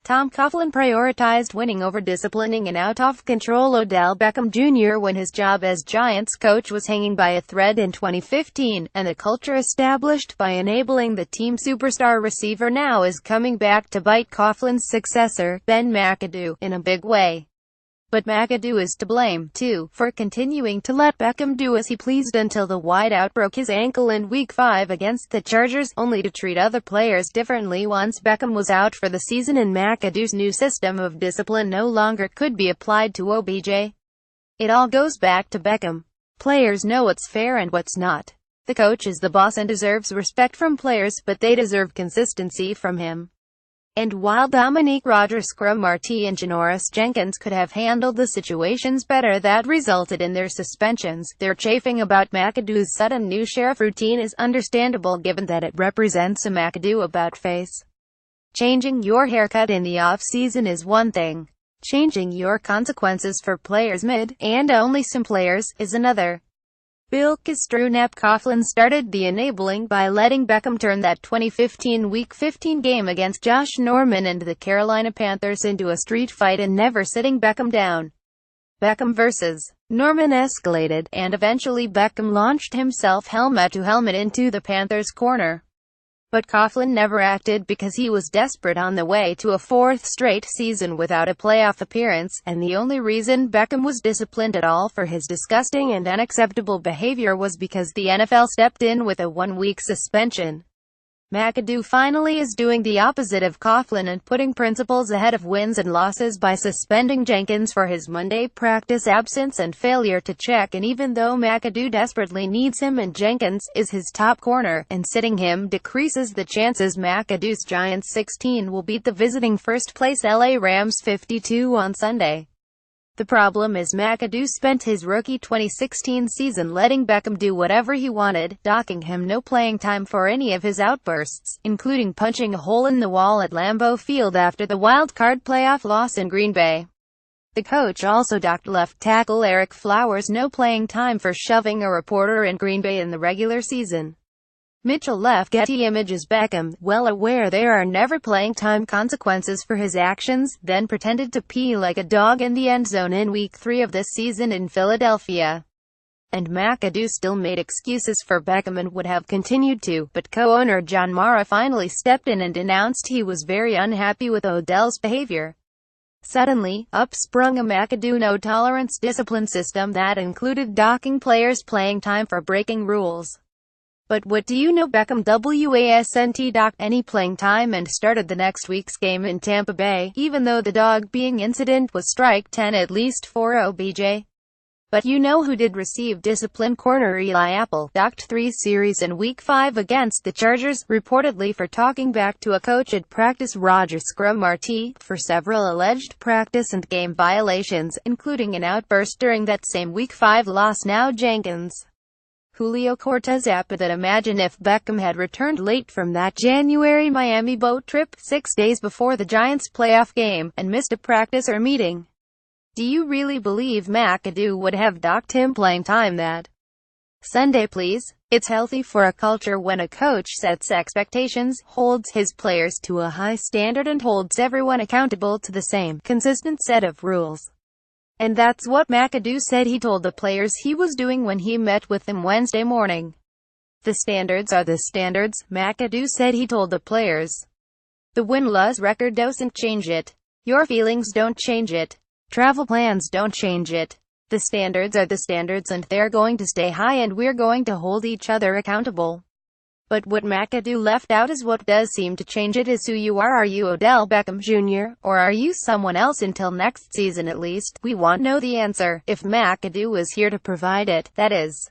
Tom Coughlin prioritized winning over disciplining an out-of-control Odell Beckham Jr. when his job as Giants coach was hanging by a thread in 2015, and the culture established by enabling the team superstar receiver now is coming back to bite Coughlin's successor, Ben McAdoo, in a big way. But McAdoo is to blame, too, for continuing to let Beckham do as he pleased until the wideout broke his ankle in Week 5 against the Chargers, only to treat other players differently once Beckham was out for the season and McAdoo's new system of discipline no longer could be applied to OBJ. It all goes back to Beckham. Players know what's fair and what's not. The coach is the boss and deserves respect from players, but they deserve consistency from him. And while Dominique Rodgers-Cromartie and Janoris Jenkins could have handled the situations better that resulted in their suspensions, their chafing about McAdoo's sudden new sheriff routine is understandable given that it represents a McAdoo about-face. Changing your haircut in the off-season is one thing. Changing your consequences for players and only some players, is another. Bill Kistroup Coughlin started the enabling by letting Beckham turn that 2015 Week 15 game against Josh Norman and the Carolina Panthers into a street fight and never sitting Beckham down. Beckham vs. Norman escalated, and eventually Beckham launched himself helmet-to-helmet into the Panthers' corner. But Coughlin never acted because he was desperate on the way to a fourth straight season without a playoff appearance, and the only reason Beckham was disciplined at all for his disgusting and unacceptable behavior was because the NFL stepped in with a one-week suspension. McAdoo finally is doing the opposite of Coughlin and putting principles ahead of wins and losses by suspending Jenkins for his Monday practice absence and failure to check in even though McAdoo desperately needs him and Jenkins is his top corner, and sitting him decreases the chances McAdoo's Giants 16 will beat the visiting first-place LA Rams 52 on Sunday. The problem is McAdoo spent his rookie 2016 season letting Beckham do whatever he wanted, docking him no playing time for any of his outbursts, including punching a hole in the wall at Lambeau Field after the wild-card playoff loss in Green Bay. The coach also docked left tackle Eric Flowers no playing time for shoving a reporter in Green Bay in the regular season. Mitchell left Getty Images Beckham, well aware there are never playing time consequences for his actions, then pretended to pee like a dog in the end zone in Week 3 of this season in Philadelphia. And McAdoo still made excuses for Beckham and would have continued to, but co-owner John Mara finally stepped in and announced he was very unhappy with Odell's behavior. Suddenly, up sprung a McAdoo no-tolerance discipline system that included docking players playing time for breaking rules. But what do you know, Beckham wasn't docked any playing time and started the next week's game in Tampa Bay, even though the dog-being incident was strike 10 at least for OBJ. But you know who did receive discipline? Corner Eli Apple, docked 3 series in Week 5 against the Chargers, reportedly for talking back to a coach at practice. Rodgers-Cromartie, for several alleged practice and game violations, including an outburst during that same Week 5 loss. Now Jenkins. Julio Cortez added that imagine if Beckham had returned late from that January Miami boat trip, 6 days before the Giants' playoff game, and missed a practice or meeting. Do you really believe McAdoo would have docked him playing time that Sunday? Please? It's healthy for a culture when a coach sets expectations, holds his players to a high standard and holds everyone accountable to the same, consistent set of rules. And that's what McAdoo said he told the players he was doing when he met with them Wednesday morning. The standards are the standards, McAdoo said he told the players. The win-loss record doesn't change it. Your feelings don't change it. Travel plans don't change it. The standards are the standards and they're going to stay high and we're going to hold each other accountable. But what McAdoo left out is what does seem to change it is who you are. Are you Odell Beckham Jr., or are you someone else? Until next season at least, we won't know the answer, if McAdoo is here to provide it, that is.